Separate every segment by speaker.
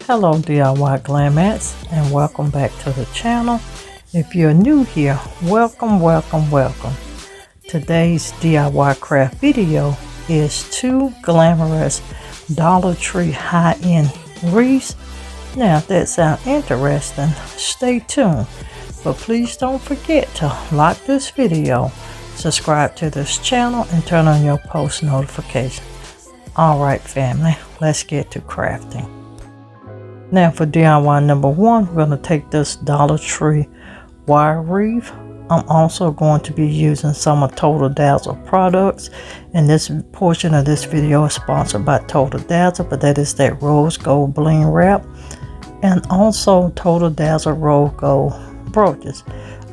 Speaker 1: Hello DIY Glamettes, and welcome back to the channel. If you're new here, welcome. Today's DIY craft video is 2 glamorous Dollar Tree high-end wreaths. Now if that sounds interesting, stay tuned. But please don't forget to like this video, subscribe to this channel, and turn on your post notifications. Alright family, let's get to crafting. Now for DIY number 1, we're going to take this Dollar Tree wire wreath. I'm also going to be using some of Total Dazzle products, and this portion of this video is sponsored by Total Dazzle, but that is that rose gold bling wrap, and also Total Dazzle rose gold brooches.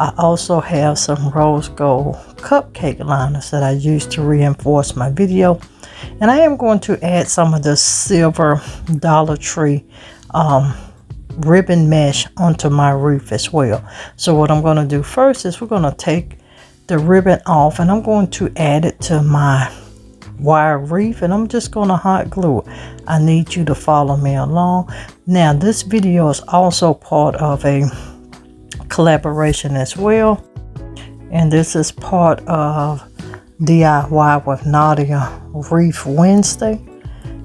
Speaker 1: I also have some rose gold cupcake liners that I use to reinforce my video, and I am going to add some of the silver Dollar Tree ribbon mesh onto my wreath as well. So what I'm going to do first is we're going to take the ribbon off, and I'm going to add it to my wire wreath, and I'm just going to hot glue it. I need you to follow me along. Now this video is also part of a collaboration as well, and this is part of DIY with Nadia Wreath Wednesday.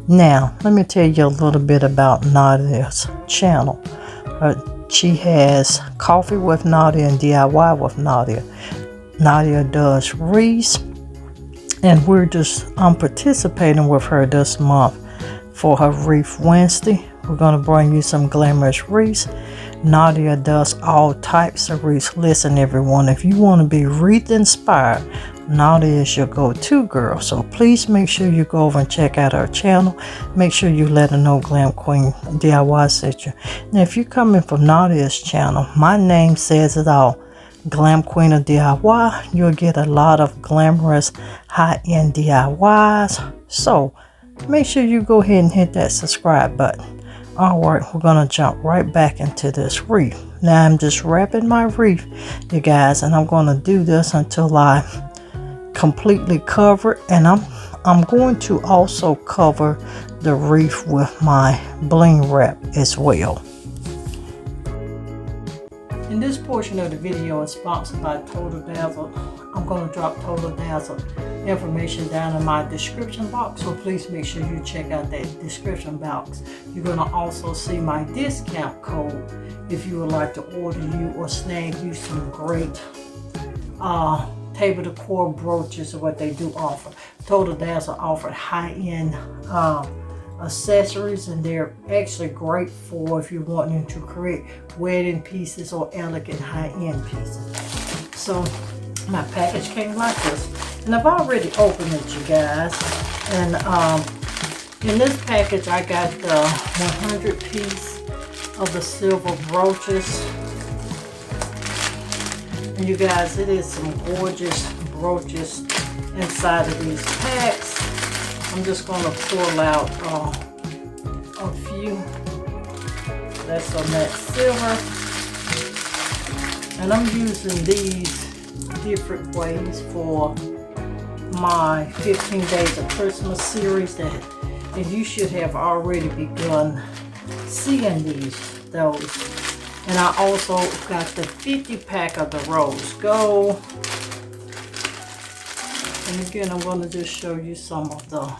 Speaker 1: Now let me tell you a little bit about Nadia's channel. She has Coffee with Nadia and DIY with Nadia. Nadia does wreaths, and I'm participating with her this month for her Wreath Wednesday. We're going to bring you some glamorous wreaths. Nadia does all types of wreaths. Listen everyone, if you want to be wreath inspired, Nadia is your go-to girl. So please make sure you go over and check out her channel. Make sure you let her know Glam Queen DIY sent you. Now if you're coming from Nadia's channel, my name says it all. Glam Queen of DIY. You'll get a lot of glamorous high-end DIYs. So make sure you go ahead and hit that subscribe button. Alright, we're going to jump right back into this wreath. Now I'm just wrapping my wreath, you guys, and I'm going to do this until I completely cover it, and I'm going to also cover the wreath with my bling wrap as well. And this portion of the video is sponsored by Total Dazzle. I'm going to drop Total Dazzle information down in my description box, so please make sure you check out that description box. You're going to also see my discount code if you would like to order you or snag you some great table decor brooches, or what they do offer. Total Dazzle offered high-end accessories, and they're actually great for if you're wanting to create wedding pieces or elegant high-end pieces. So my package came like this, and I've already opened it, you guys. And in this package I got the 100 piece of the silver brooches. And you guys, it is some gorgeous brooches inside of these packs. I'm just going to pull out a few. That's on that silver. And I'm using these different ways for my 15 Days of Christmas series, and you should have already begun seeing those. And I also got the 50 pack of the rose gold. And again, I'm going to just show you some of the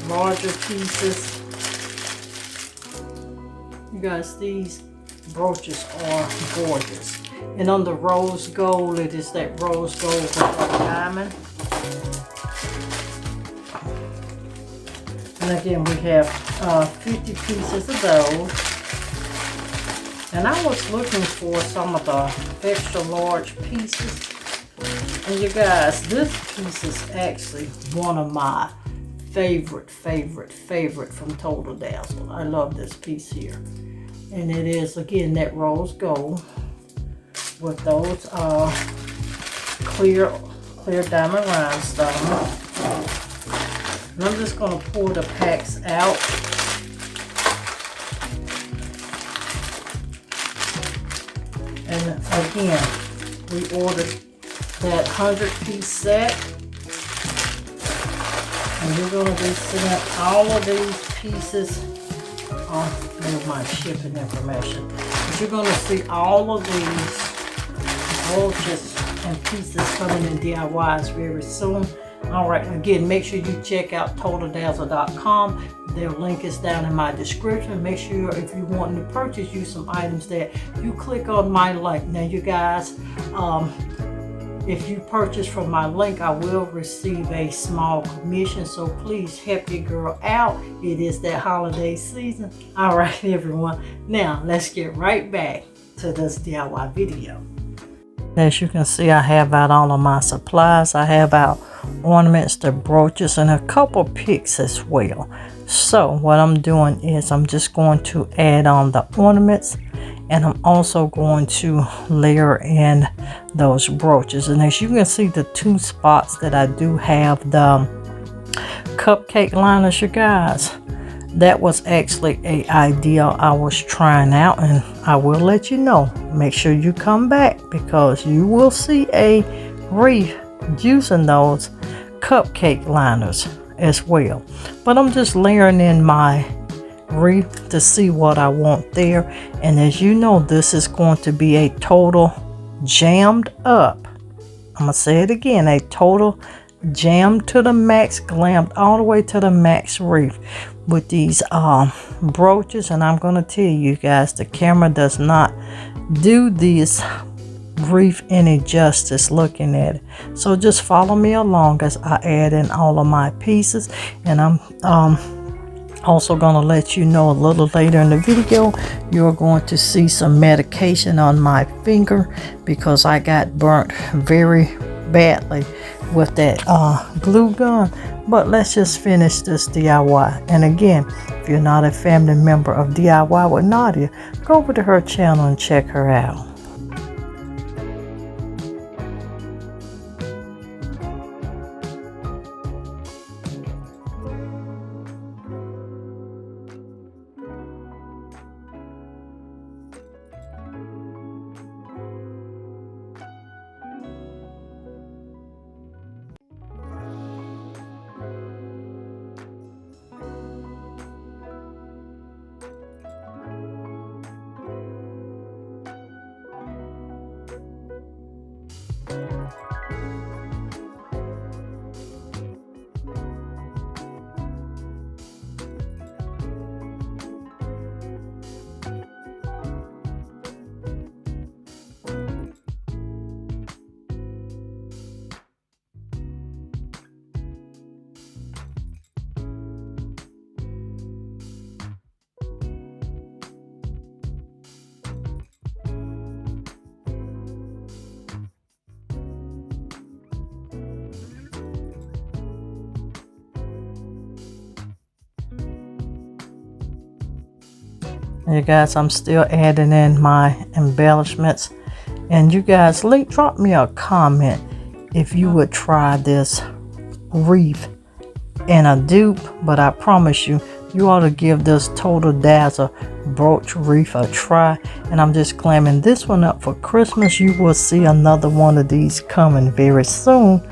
Speaker 1: larger pieces. You guys, these brooches are gorgeous. And on the rose gold, it is that rose gold with the diamond. And again, we have 50 pieces of those. And I was looking for some of the extra large pieces. And you guys, this piece is actually one of my favorite from Total Dazzle. I love this piece here. And it is, again, that rose gold with those clear diamond rhinestones. And I'm just going to pull the packs out. And again, we ordered that 100 piece set, and you're going to be seeing all of these pieces move my shipping information. But you're gonna see all of these brooches and pieces coming in DIYs very soon. All right, again, make sure you check out TotalDazzle.com. Their link is down in my description. Make sure if you want to purchase you some items that you click on my link. Now, you guys, if you purchase from my link, I will receive a small commission. So please help your girl out. It is that holiday season. All right, everyone. Now, let's get right back to this DIY video. As you can see, I have out all of my supplies. I have out ornaments, the brooches, and a couple picks as well. So what I'm doing is I'm just going to add on the ornaments, and I'm also going to layer in those brooches. And as you can see, the two spots that I do have the cupcake liners, you guys, that was actually an idea I was trying out, and I will let you know. Make sure you come back because you will see a wreath using those cupcake liners as well. But I'm just layering in my wreath to see what I want there. And as you know, this is going to be a total jammed up, I'm gonna say it again, a total jammed to the max, glammed all the way to the max wreath with these brooches. And I'm gonna tell you guys, the camera does not do this wreath any justice looking at it. So just follow me along as I add in all of my pieces. And I'm also gonna let you know a little later in the video, you're going to see some medication on my finger because I got burnt very badly with that glue gun. But let's just finish this DIY. And again, if you're not a family member of DIY with Nadia, go over to her channel and check her out. You guys, I'm still adding in my embellishments. And you guys, drop me a comment if you would try this wreath in a dupe. But I promise you, you ought to give this Total Dazzle brooch wreath a try. And I'm just clamming this one up for Christmas. You will see another one of these coming very soon.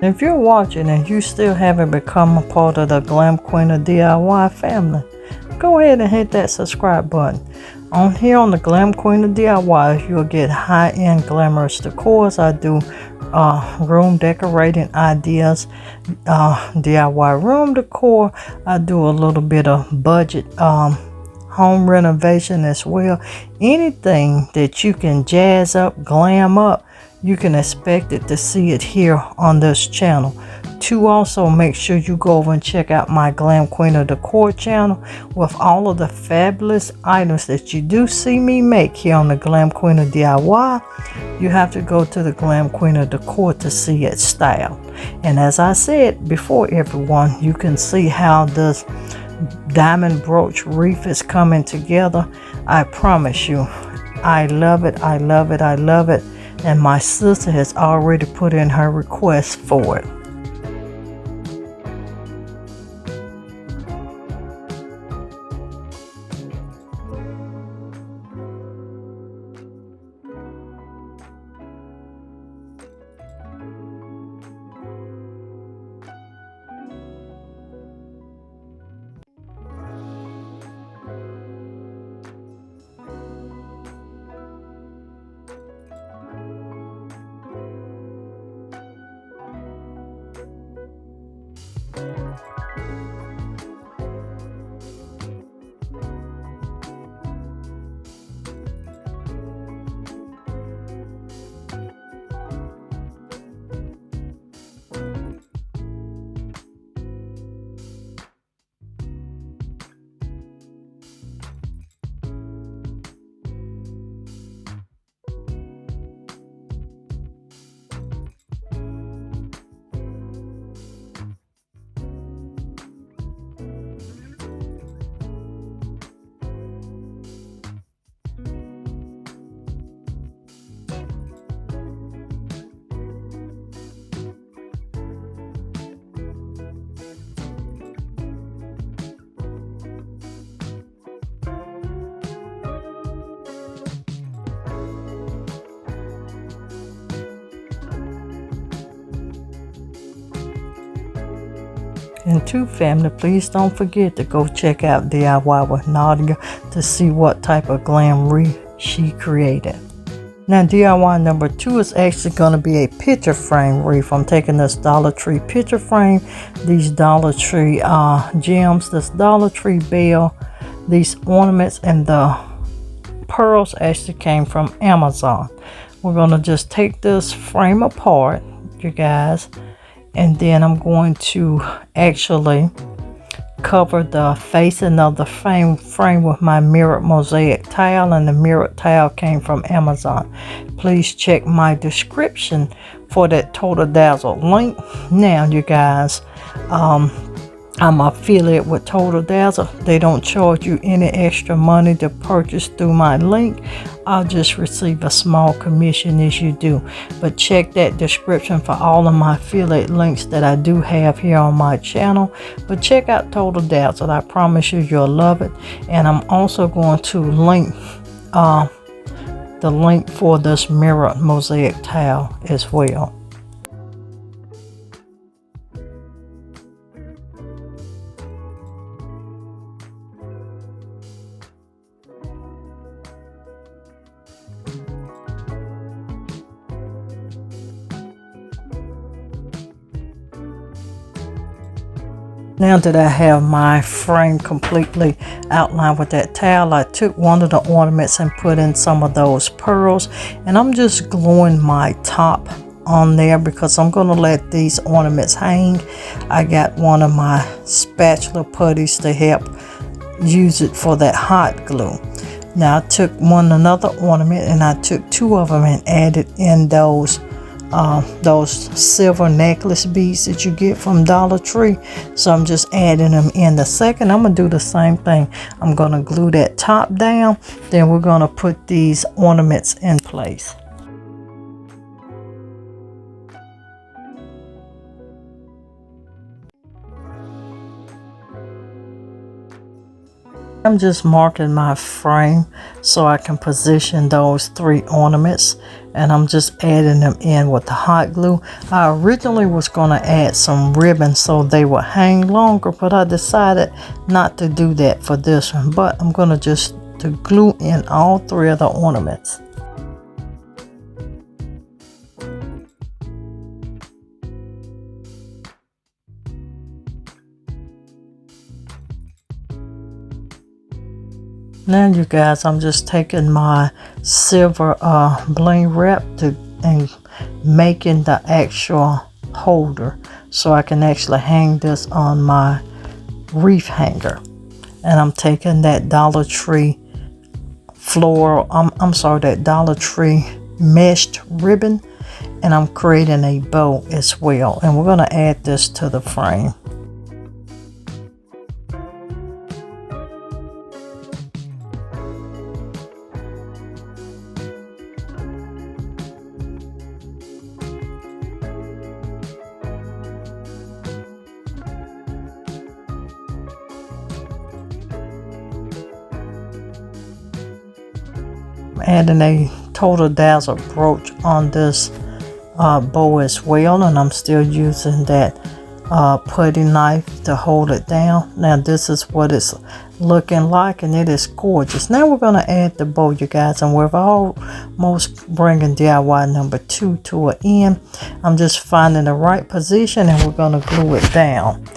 Speaker 1: If you're watching and you still haven't become a part of the Glam Queen of DIY family, go ahead and hit that subscribe button. On here on the Glam Queen of DIY, you'll get high-end glamorous decors. I do room decorating ideas, DIY room decor. I do a little bit of budget home renovation as well. Anything that you can jazz up, glam up, you can expect it to see it here on this channel. To also make sure you go over and check out my Glam Queen of Decor channel with all of the fabulous items that you do see me make here on the Glam Queen of DIY. You have to go to the Glam Queen of Decor to see it styled. And as I said before, everyone, you can see how this diamond brooch wreath is coming together. I promise you, I love it, I love it, I love it. And my sister has already put in her request for it. And to family, please don't forget to go check out DIY with Nadia to see what type of glam wreath she created. Now DIY number 2 is actually going to be a picture frame wreath. I'm taking this Dollar Tree picture frame, these Dollar Tree gems, this Dollar Tree bell, these ornaments, and the pearls actually came from Amazon. We're going to just take this frame apart, you guys, and then I'm going to actually cover the facing of the frame with my mirrored mosaic tile, and the mirrored tile came from Amazon. Please check my description for that Total Dazzle link. Now you guys, I'm affiliate with Total Dazzle. They don't charge you any extra money to purchase through my link. I'll just receive a small commission as you do. But check that description for all of my affiliate links that I do have here on my channel. But check out Total Dazzle. I promise you, you'll love it. And I'm also going to link the link for this mirrored mosaic tile as well. Now that I have my frame completely outlined with that towel, I took one of the ornaments and put in some of those pearls, and I'm just gluing my top on there because I'm going to let these ornaments hang. I got one of my spatula putties to help use it for that hot glue. Now I took another ornament, and I took 2 of them and added in those silver necklace beads that you get from Dollar Tree. So I'm just adding them in. The second, I'm gonna do the same thing. I'm gonna glue that top down, then we're gonna put these ornaments in place. I'm just marking my frame so I can position those 3 ornaments, and I'm just adding them in with the hot glue. I originally was going to add some ribbon so they would hang longer, but I decided not to do that for this one. But I'm going to just glue in all 3 of the ornaments. Now you guys, I'm just taking my silver bling wrap and making the actual holder so I can actually hang this on my wreath hanger. And I'm taking that Dollar Tree floral, I'm sorry, that Dollar Tree meshed ribbon, and I'm creating a bow as well, and we're going to add this to the frame. Adding a total dazzle brooch on this bow as well, and I'm still using that putty knife to hold it down. Now this is what it's looking like, and it is gorgeous. Now we're going to add the bow, you guys, and we're almost bringing DIY number 2 to an end. I'm just finding the right position, and we're going to glue it down.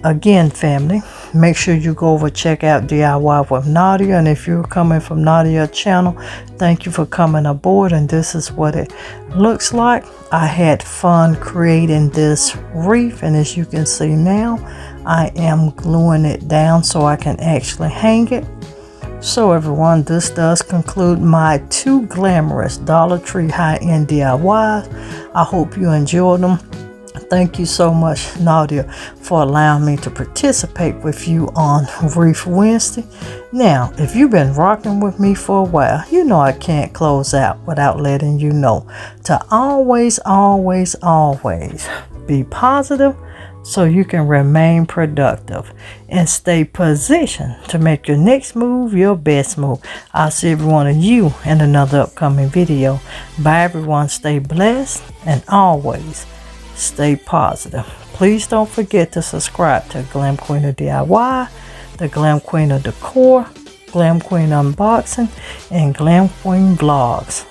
Speaker 1: Again, family, make sure you go over, check out DIY with Nadia. And if you're coming from Nadia's channel, thank you for coming aboard. And this is what it looks like. I had fun creating this wreath, and as you can see now, I am gluing it down so I can actually hang it. So everyone, this does conclude my 2 glamorous Dollar Tree high-end DIYs. I hope you enjoyed them. Thank you so much, Nadia, for allowing me to participate with you on Wreath Wednesday. Now, if you've been rocking with me for a while, you know I can't close out without letting you know to always, always, always be positive so you can remain productive and stay positioned to make your next move your best move. I'll see every one of you in another upcoming video. Bye, everyone. Stay blessed and always stay positive. Please don't forget to subscribe to Glam Queen of DIY, the Glam Queen of Decor, Glam Queen Unboxing, and Glam Queen Vlogs.